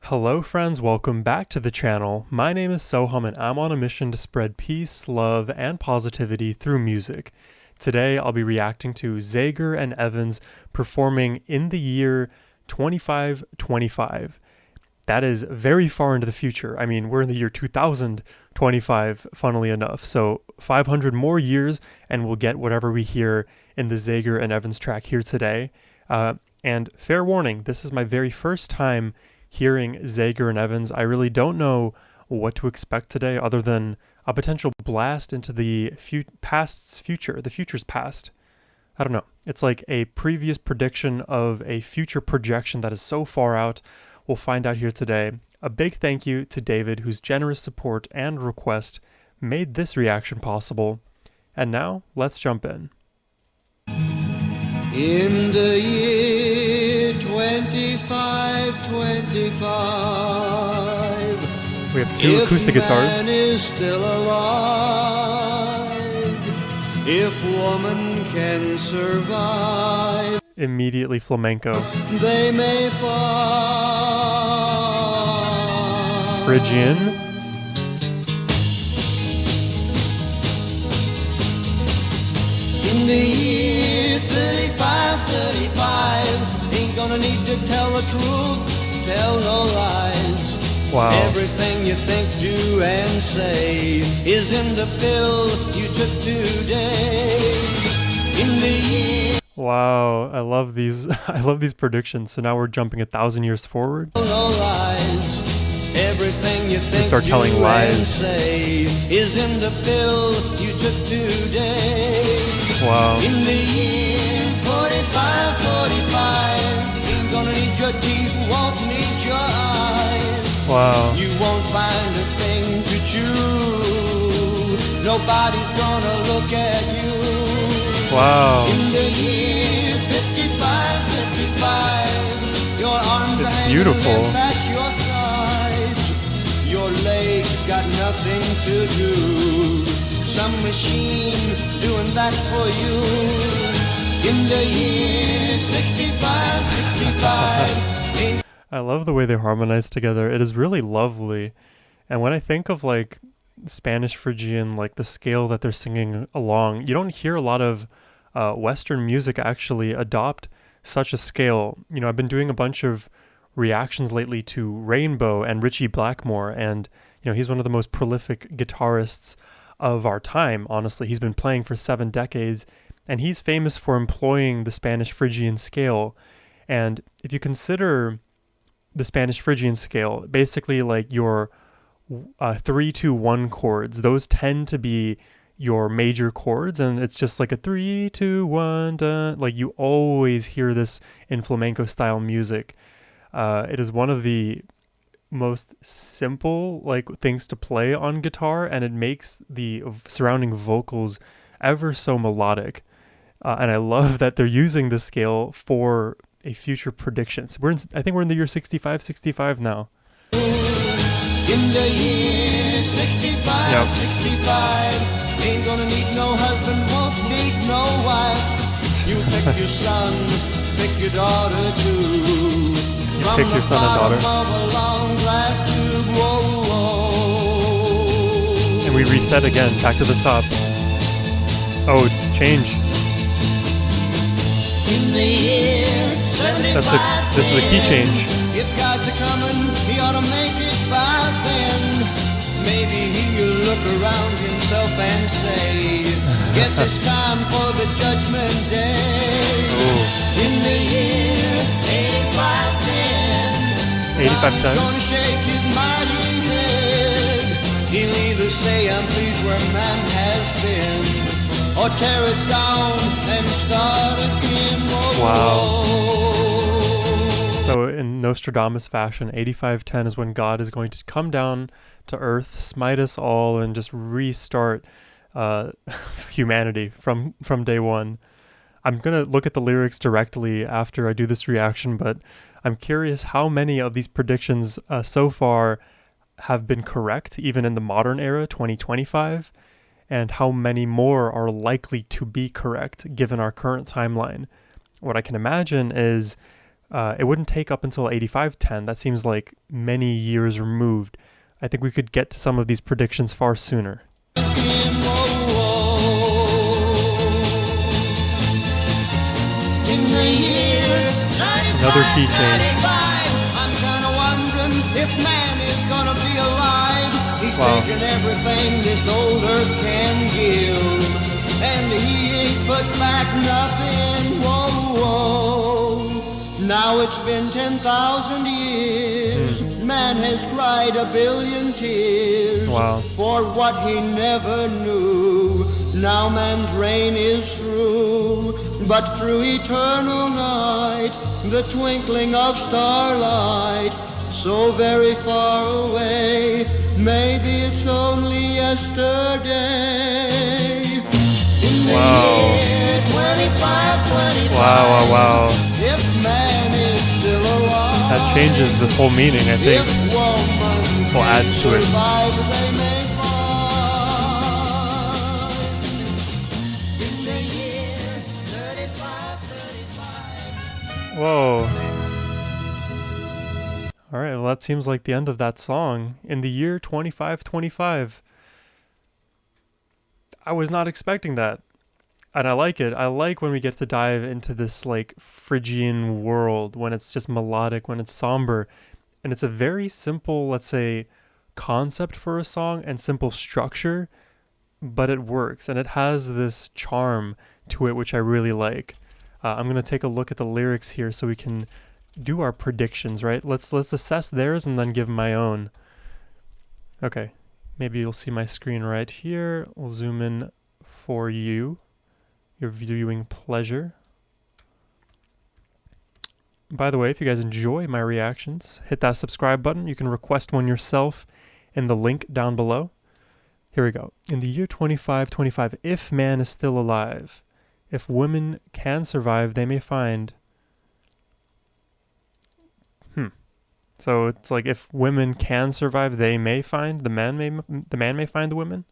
Hello friends, welcome back to the channel. My name is Sohum and I'm on a mission to spread peace, love, and positivity through music. Today I'll be reacting to Zager and Evans performing In the Year 2525. That is very far into the future. I mean, we're in the year 2025, funnily enough. So 500 more years and we'll get whatever we hear in the Zager and Evans track here today. And fair warning, this is my very first time hearing Zager and Evans. I really don't know what to expect today other than a potential blast into the past's future, the future's past. I don't know. It's like a previous prediction of a future projection that is so far out. We'll find out here today. A big thank you to David, whose generous support and request made this reaction possible. And now, let's jump in. In the year 2525, we have two acoustic guitars. Man is still alive, if woman can survive, Immediately flamenco. they may fall. Phrygian. In the year 35, ain't gonna need to tell the truth, tell no lies. Wow. Everything you think, do, and say is in the pill you took today. In the year, Wow, I love these. I love these predictions. So now we're jumping 1,000 years forward. no lies. Everything you think, start telling do, lies. and say is in the pill you took today. Wow. In the year 45, ain't gonna need your teeth, won't need your eyes. Wow. You won't find a thing to chew. Nobody's gonna look at you. Wow. In the year 55, your arms It's are hanging beautiful. limp at your sides. Your legs got nothing to do. Some machine doing that for you. In the year 65, ain't I love the way they harmonize together. It is really lovely. And when I think of like Spanish Phrygian, like the scale that they're singing along, you don't hear a lot of Western music actually adopt such a scale. You know, I've been doing a bunch of reactions lately to Rainbow and Richie Blackmore, and you know, he's one of the most prolific guitarists of our time. Honestly, he's been playing for 7 decades, and he's famous for employing the Spanish Phrygian scale. And if you consider the Spanish Phrygian scale, basically like your 3-2-1 chords, those tend to be your major chords, and it's just like a 3-2-1, da. Like you always hear this in flamenco style music. It is one of the most simple like things to play on guitar, and it makes the surrounding vocals ever so melodic. And I love that they're using this scale for a future prediction. So I think we're in the year 65 now. in the year 65, Yep. 65, ain't gonna need no husband, won't need no wife. You pick your son, pick your daughter too. From pick your the son and daughter. bottom of a long glass tube, whoa, whoa. And we reset again, back to the top. Oh, change. In the year 75, This is a key change. if God's a coming, he ought to make it by then. Maybe he'll look around himself and say, guess it's time for the judgment day. Oh. In the year 8510, 8510. God's gonna shake his mighty head. He'll either say, I'm pleased where man has been, or tear it down and start again. Whoa, Wow. whoa. So in Nostradamus fashion, 8510 is when God is going to come down to earth, smite us all, and just restart humanity from day one. I'm going to look at the lyrics directly after I do this reaction, but I'm curious how many of these predictions so far have been correct, even in the modern era, 2025, and how many more are likely to be correct given our current timeline. What I can imagine is It wouldn't take up until 8510. That seems like many years removed. I think we could get to some of these predictions far sooner. Another key change. I'm kind of wondering if man is gonna be alive. He's taking everything this old earth can give, and he ain't put back nothing. Whoa, whoa. Now it's been 10,000 years. Man has cried a billion tears for what he never knew. Now man's reign is through. But through eternal night, the twinkling of starlight, so very far away, maybe it's only yesterday. In the year 2525, wow. If man is still alive, that changes the whole meaning, I think. Well, adds to it. Whoa. Alright, well that seems like the end of that song. In the year 2525. I was not expecting that. And I like it. I like when we get to dive into this like Phrygian world, when it's just melodic, when it's somber. And it's a very simple, let's say, concept for a song and simple structure, but it works. And it has this charm to it, which I really like. I'm going to take a look at the lyrics here so we can do our predictions, right? Let's assess theirs and then give my own. Okay, maybe you'll see my screen right here. We'll zoom in for you, your viewing pleasure. By the way, if you guys enjoy my reactions, hit that subscribe button. You can request one yourself in the link down below. Here we go. In the year 2525, if man is still alive, if women can survive, they may find. So it's like if women can survive, they may find. The man may find the women.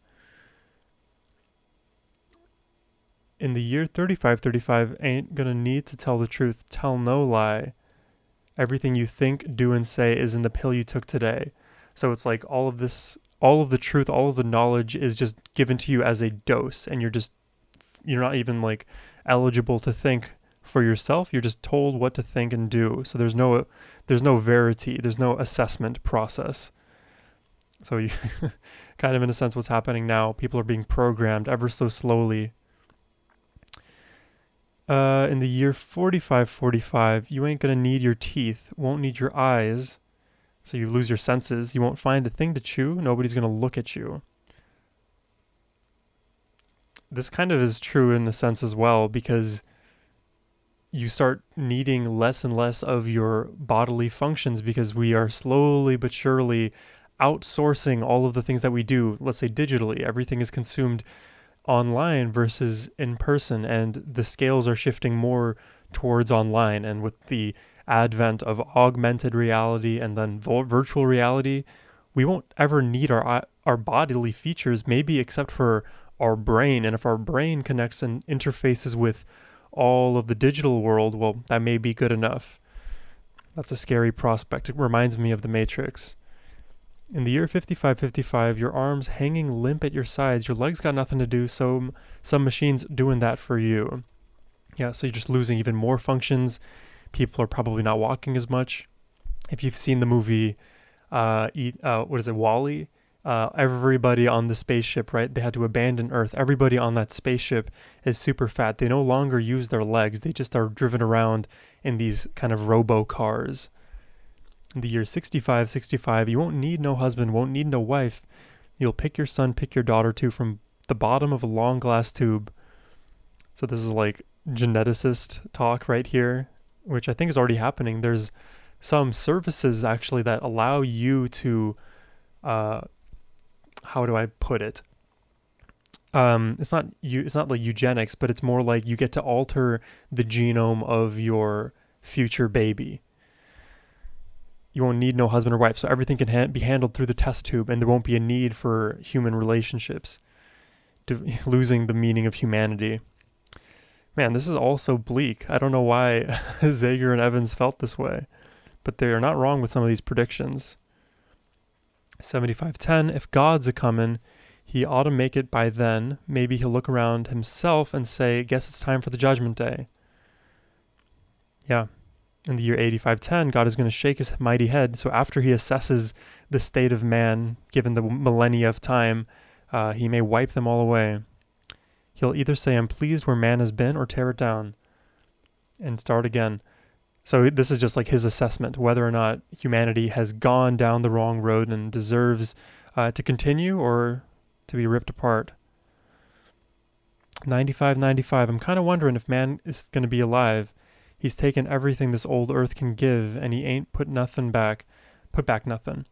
In the year 3535, ain't gonna need to tell the truth. Tell no lie. Everything you think, do, and say is in the pill you took today. So it's like all of the truth, all of the knowledge is just given to you as a dose, and you're not even like eligible to think for yourself. You're just told what to think and do. So there's no verity. There's no assessment process. So you kind of in a sense what's happening now. People are being programmed ever so slowly. In the year 4545, you ain't gonna need your teeth, won't need your eyes. So you lose your senses. You won't find a thing to chew. Nobody's gonna look at you. This kind of is true in a sense as well, because you start needing less and less of your bodily functions because we are slowly but surely outsourcing all of the things that we do, let's say digitally. Everything is consumed online versus in person, and the scales are shifting more towards online. And with the advent of augmented reality and then virtual reality, we won't ever need our bodily features, maybe except for our brain. And if our brain connects and interfaces with all of the digital world, well, that may be good enough. That's a scary prospect. It reminds me of the Matrix. In the year 5555, your arms hanging limp at your sides, your legs got nothing to do, so some machine's doing that for you. Yeah, so you're just losing even more functions. People are probably not walking as much. If you've seen the movie, WALL-E? Everybody on the spaceship, right? They had to abandon Earth. Everybody on that spaceship is super fat. They no longer use their legs. They just are driven around in these kind of robo cars. In the year 6565, you won't need no husband, won't need no wife. You'll pick your son, pick your daughter too from the bottom of a long glass tube. So this is like geneticist talk right here, which I think is already happening. There's some services actually that allow you to, how do I put it? It's not like eugenics, but it's more like you get to alter the genome of your future baby. You won't need no husband or wife, so everything can be handled through the test tube, and there won't be a need for human relationships, losing the meaning of humanity. Man, this is all so bleak. I don't know why Zager and Evans felt this way, but they are not wrong with some of these predictions. 75:10, if God's a comin', he ought to make it by then. Maybe he'll look around himself and say, guess it's time for the judgment day. Yeah. In the year 8510, God is going to shake his mighty head. So after he assesses the state of man, given the millennia of time, he may wipe them all away. He'll either say, I'm pleased where man has been, or tear it down and start again. So this is just like his assessment, whether or not humanity has gone down the wrong road and deserves to continue or to be ripped apart. 95:95, I'm kind of wondering if man is going to be alive. He's taken everything this old earth can give, and he ain't put back nothing.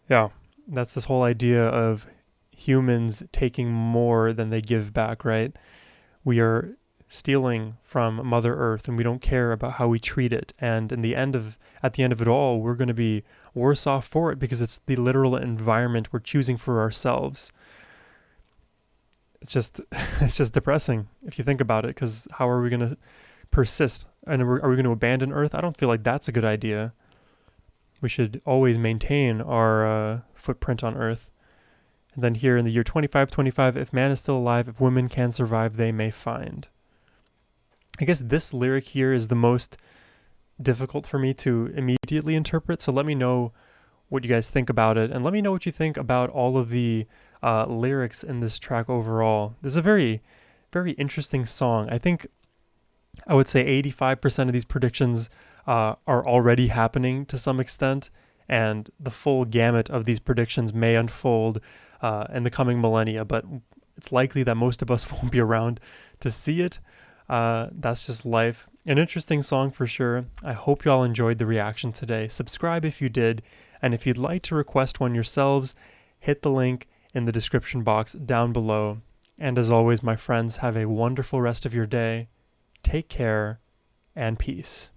Yeah, that's this whole idea of humans taking more than they give back, right? We are stealing from Mother Earth, and we don't care about how we treat it. And at the end of it all, we're going to be worse off for it because it's the literal environment we're choosing for ourselves. It's just depressing if you think about it, because how are we going to persist? And are we going to abandon Earth? I don't feel like that's a good idea. We should always maintain our footprint on Earth. And then here in the year 2525, if man is still alive, if women can survive, they may find. I guess this lyric here is the most difficult for me to immediately interpret. So let me know what you guys think about it. And let me know what you think about all of the lyrics in this track overall. This is a very, very interesting song. I think I would say 85% of these predictions are already happening to some extent, and the full gamut of these predictions may unfold in the coming millennia, but it's likely that most of us won't be around to see it. That's just life. An interesting song for sure. I hope y'all enjoyed the reaction today. Subscribe if you did, and if you'd like to request one yourselves, hit the link in the description box down below. And as always, my friends, have a wonderful rest of your day. Take care, and peace.